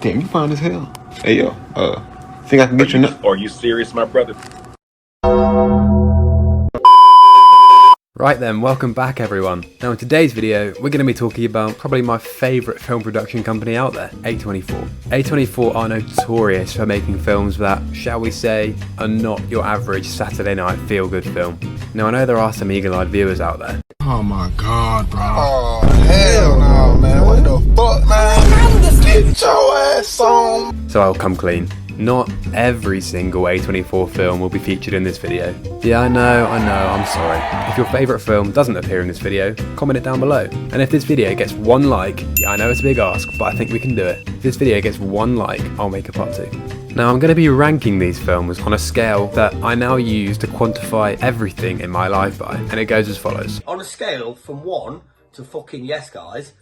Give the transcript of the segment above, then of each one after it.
Damn, you fine as hell. Hey yo, think I can get your Are you serious, my brother? Right then, welcome back everyone. Now in today's video, we're going to be talking about probably my favourite film production company out there, A24. A24 are notorious for making films that, shall we say, are not your average Saturday night feel-good film. Now I know there are some eagle-eyed viewers out there. Oh my god, bro. Oh hell no, man. What the fuck, man? Get your ass on. So I'll come clean. Not every single A24 film will be featured in this video. Yeah, I know, I'm sorry. If your favourite film doesn't appear in this video, comment it down below. And if this video gets 1 like, yeah I know it's a big ask, but I think we can do it. If this video gets 1 like, I'll make a part 2. Now I'm going to be ranking these films on a scale that I now use to quantify everything in my life by, and it goes as follows. On a scale from 1 to fucking yes guys.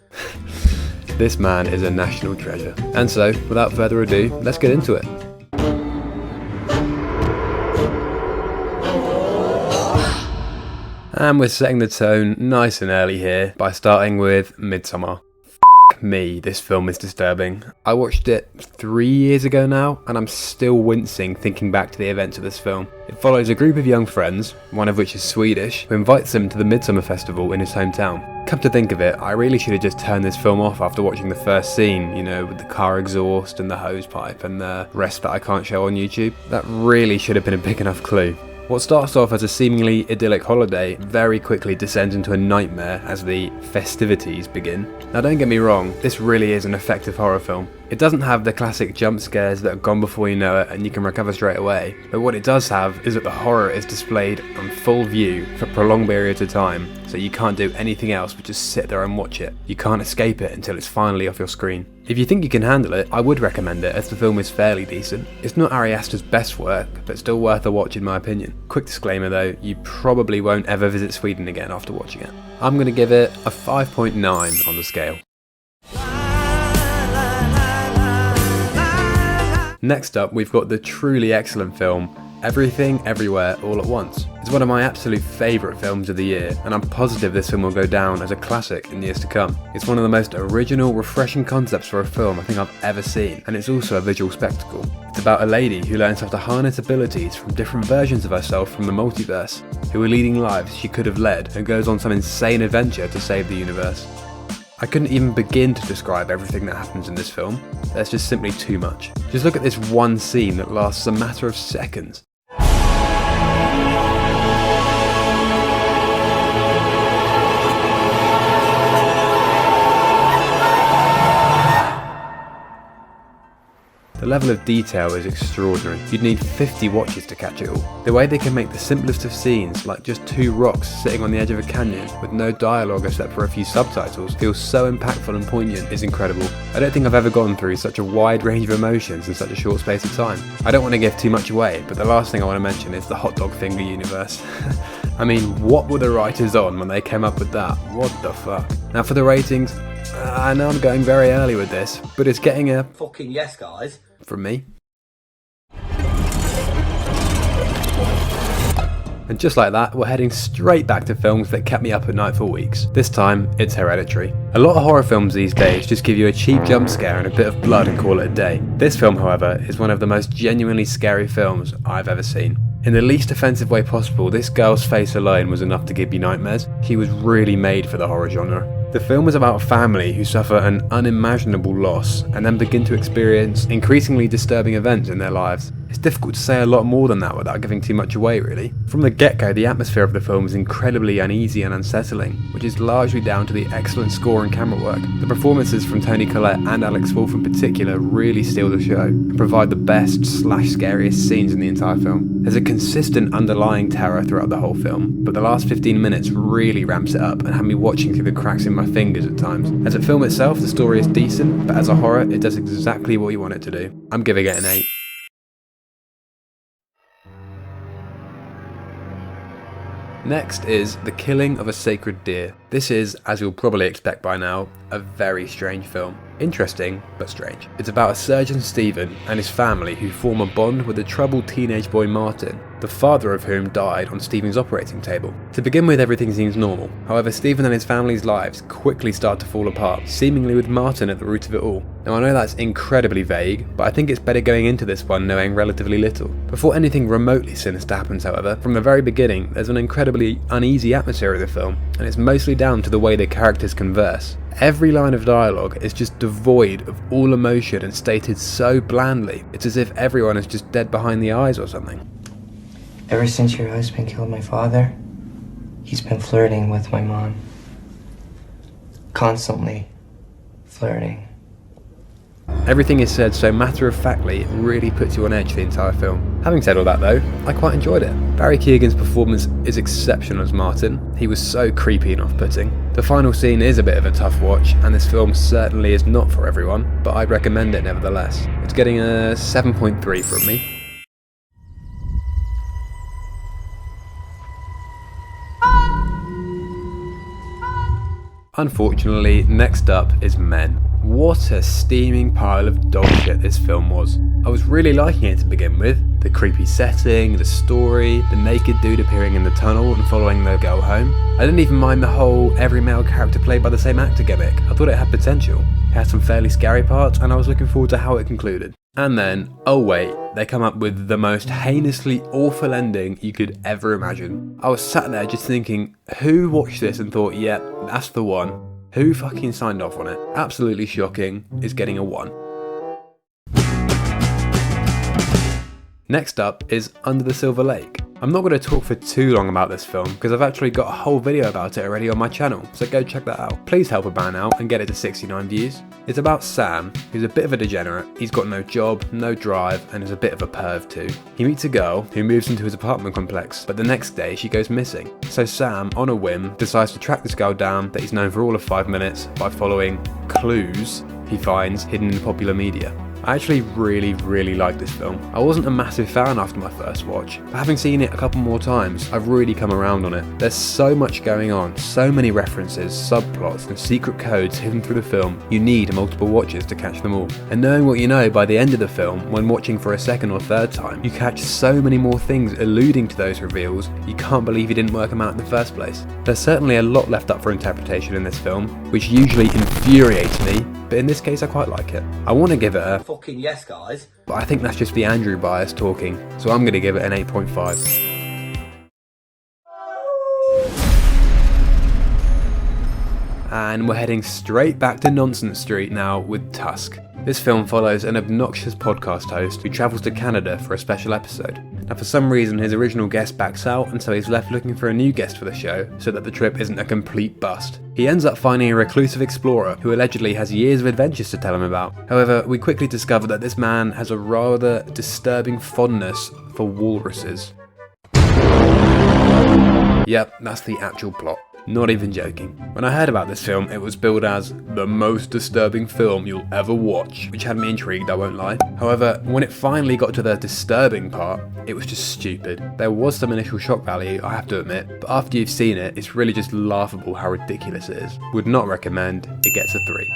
This man is a national treasure. And so, without further ado, let's get into it. And we're setting the tone nice and early here by starting with Midsommar. F*** me, this film is disturbing. I watched it 3 years ago now, and I'm still wincing thinking back to the events of this film. It follows a group of young friends, one of which is Swedish, who invites them to the Midsummer Festival in his hometown. Come to think of it, I really should have just turned this film off after watching the first scene, you know, with the car exhaust and the hose pipe and the rest that I can't show on YouTube. That really should have been a big enough clue. What starts off as a seemingly idyllic holiday very quickly descends into a nightmare as the festivities begin. Now don't get me wrong, this really is an effective horror film. It doesn't have the classic jump scares that are gone before you know it and you can recover straight away, but what it does have is that the horror is displayed on full view for prolonged periods of time, so you can't do anything else but just sit there and watch it. You can't escape it until it's finally off your screen. If you think you can handle it, I would recommend it as the film is fairly decent. It's not Ari Aster's best work, but still worth a watch in my opinion. Quick disclaimer though, you probably won't ever visit Sweden again after watching it. I'm going to give it a 5.9 on the scale. Next up, we've got the truly excellent film, Everything, Everywhere, All at Once. It's one of my absolute favourite films of the year, and I'm positive this film will go down as a classic in years to come. It's one of the most original, refreshing concepts for a film I think I've ever seen, and it's also a visual spectacle. It's about a lady who learns how to harness abilities from different versions of herself from the multiverse, who are leading lives she could have led, and goes on some insane adventure to save the universe. I couldn't even begin to describe everything that happens in this film. There's just simply too much. Just look at this one scene that lasts a matter of seconds. The level of detail is extraordinary. You'd need 50 watches to catch it all. The way they can make the simplest of scenes, like just 2 rocks sitting on the edge of a canyon with no dialogue except for a few subtitles, feel so impactful and poignant is incredible. I don't think I've ever gone through such a wide range of emotions in such a short space of time. I don't want to give too much away, but the last thing I want to mention is the hot dog finger universe. I mean, what were the writers on when they came up with that? What the fuck? Now for the ratings, I know I'm going very early with this, but it's getting a Fucking yes guys. from me. And just like that, we're heading straight back to films that kept me up at night for weeks. This time, it's Hereditary. A lot of horror films these days just give you a cheap jump scare and a bit of blood and call it a day. This film, however, is one of the most genuinely scary films I've ever seen. In the least offensive way possible, this girl's face alone was enough to give you nightmares. She was really made for the horror genre. The film is about a family who suffer an unimaginable loss and then begin to experience increasingly disturbing events in their lives. It's difficult to say a lot more than that without giving too much away, really. From the get-go, the atmosphere of the film is incredibly uneasy and unsettling, which is largely down to the excellent score and camera work. The performances from Toni Collette and Alex Wolff in particular really steal the show and provide the best/scariest scenes in the entire film. There's a consistent underlying terror throughout the whole film, but the last 15 minutes really ramps it up and had me watching through the cracks in my fingers at times. As a film itself, the story is decent, but as a horror, it does exactly what you want it to do. I'm giving it an 8. Next is The Killing of a Sacred Deer. This is, as you'll probably expect by now, a very strange film. Interesting, but strange. It's about a surgeon Stephen and his family who form a bond with a troubled teenage boy Martin, the father of whom died on Stephen's operating table. To begin with, everything seems normal. However, Stephen and his family's lives quickly start to fall apart, seemingly with Martin at the root of it all. Now I know that's incredibly vague, but I think it's better going into this one knowing relatively little. Before anything remotely sinister happens, however, from the very beginning, there's an incredibly uneasy atmosphere of the film, and it's mostly down to the way the characters converse. Every line of dialogue is just devoid of all emotion and stated so blandly. It's as if everyone is just dead behind the eyes or something. Ever since your husband killed my father, he's been flirting with my mom. Constantly flirting. Everything is said so matter-of-factly, it really puts you on edge the entire film. Having said all that though, I quite enjoyed it. Barry Keoghan's performance is exceptional as Martin. He was so creepy and off-putting. The final scene is a bit of a tough watch, and this film certainly is not for everyone, but I'd recommend it nevertheless. It's getting a 7.3 from me. Unfortunately, next up is Men. What a steaming pile of dog shit this film was. I was really liking it to begin with. The creepy setting, the story, the naked dude appearing in the tunnel and following the girl home. I didn't even mind the whole every male character played by the same actor gimmick. I thought it had potential. It had some fairly scary parts and I was looking forward to how it concluded. And then, oh wait, they come up with the most heinously awful ending you could ever imagine. I was sat there just thinking, who watched this and thought, yep, that's the one? Who fucking signed off on it? Absolutely shocking, is getting a 1. Next up is Under the Silver Lake. I'm not going to talk for too long about this film because I've actually got a whole video about it already on my channel, so go check that out. Please help a man out and get it to 69 views. It's about Sam, who's a bit of a degenerate. He's got no job, no drive, and is a bit of a perv too. He meets a girl who moves into his apartment complex, but the next day she goes missing. So Sam, on a whim, decides to track this girl down that he's known for all of 5 minutes by following clues he finds hidden in popular media. I actually really like this film. I wasn't a massive fan after my first watch, but having seen it a couple more times, I've really come around on it. There's so much going on, so many references, subplots, and secret codes hidden through the film, you need multiple watches to catch them all. And knowing what you know by the end of the film, when watching for a second or third time, you catch so many more things alluding to those reveals, you can't believe you didn't work them out in the first place. There's certainly a lot left up for interpretation in this film, which usually infuriates me, but in this case I quite like it. I want to give it a Fucking yes, guys. but I think that's just the Andrew bias talking, so I'm going to give it an 8.5. And we're heading straight back to Nonsense Street now with Tusk. This film follows an obnoxious podcast host who travels to Canada for a special episode. Now for some reason his original guest backs out and so he's left looking for a new guest for the show so that the trip isn't a complete bust. He ends up finding a reclusive explorer who allegedly has years of adventures to tell him about. However, we quickly discover that this man has a rather disturbing fondness for walruses. Yep, that's the actual plot. Not even joking. When I heard about this film, it was billed as the most disturbing film you'll ever watch, which had me intrigued, I won't lie. However, when it finally got to the disturbing part, it was just stupid. There was some initial shock value, I have to admit, but after you've seen it, it's really just laughable how ridiculous it is. Would not recommend, it gets a 3.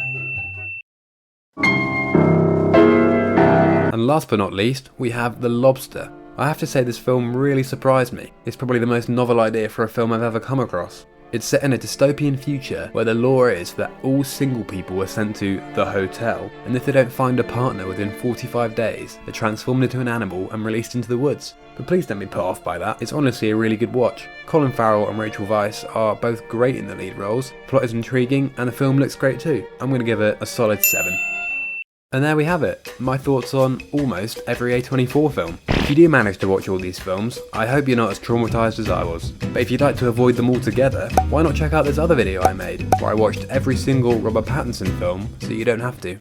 And last but not least, we have The Lobster. I have to say this film really surprised me. It's probably the most novel idea for a film I've ever come across. It's set in a dystopian future where the law is that all single people are sent to the hotel, and if they don't find a partner within 45 days, they're transformed into an animal and released into the woods. But please don't be put off by that, it's honestly a really good watch. Colin Farrell and Rachel Weisz are both great in the lead roles, plot is intriguing, and the film looks great too. I'm going to give it a solid 7. And there we have it, my thoughts on almost every A24 film. If you do manage to watch all these films, I hope you're not as traumatised as I was. But if you'd like to avoid them altogether, why not check out this other video I made, where I watched every single Robert Pattinson film so you don't have to.